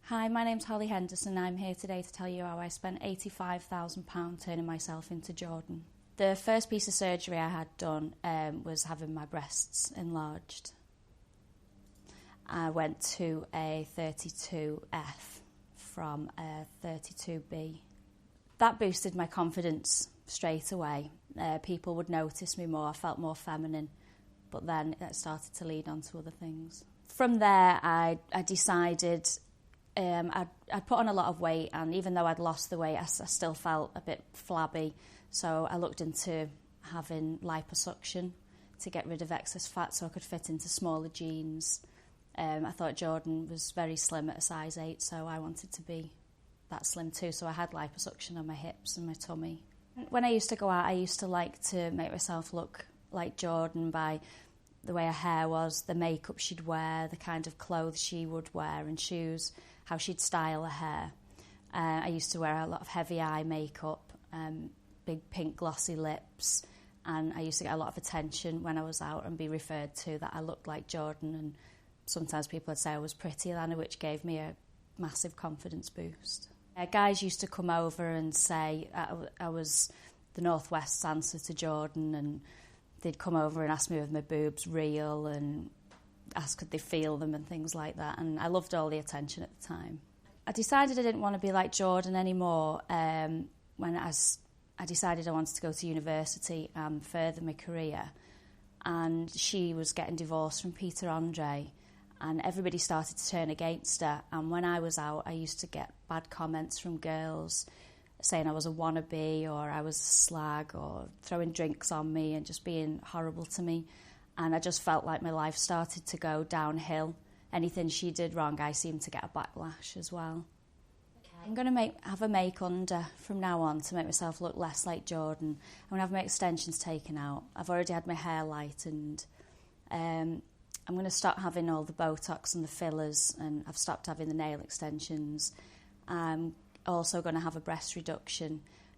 Hi, my name's Holly Henderson and I'm here today to tell you how I spent £85,000 turning myself into Džordan. The first piece of surgery I had done was having my breasts enlarged. I went to a 32F from a 32B. That boosted my confidence straight away. People would notice me more, I felt more feminine, but then it started to lead on to other things. From there, I decided I'd put on a lot of weight, and even though I'd lost the weight, I still felt a bit flabby. So I looked into having liposuction to get rid of excess fat so I could fit into smaller jeans. I thought Džordan was very slim at a size 8, so I wanted to be that slim too. So I had liposuction on my hips and my tummy. When I used to go out, I used to like to make myself look like Džordan by the way her hair was, the makeup she'd wear, the kind of clothes she would wear and shoes, how she'd style her hair. I used to wear a lot of heavy eye makeup, big pink glossy lips, and I used to get a lot of attention when I was out and be referred to that I looked like Džordan, and sometimes people would say I was prettier than her, which gave me a massive confidence boost. Guys used to come over and say I was the Northwest's answer to Džordan, and they'd come over and ask me if my boobs real and ask could they feel them and things like that, and I loved all the attention at the time. I decided I didn't want to be like Džordan anymore when I decided I wanted to go to university and further my career, and she was getting divorced from Peter Andre, and everybody started to turn against her, and when I was out I used to get bad comments from girls saying I was a wannabe or I was a slag or throwing drinks on me and just being horrible to me. And I just felt like my life started to go downhill. Anything she did wrong, I seemed to get a backlash as well. Okay. I'm going to have a make-under from now on to make myself look less like Džordan. I'm going to have my extensions taken out. I've already had my hair lightened. I'm going to stop having all the Botox and the fillers, and I've stopped having the nail extensions. I'm also going to have a breast reduction,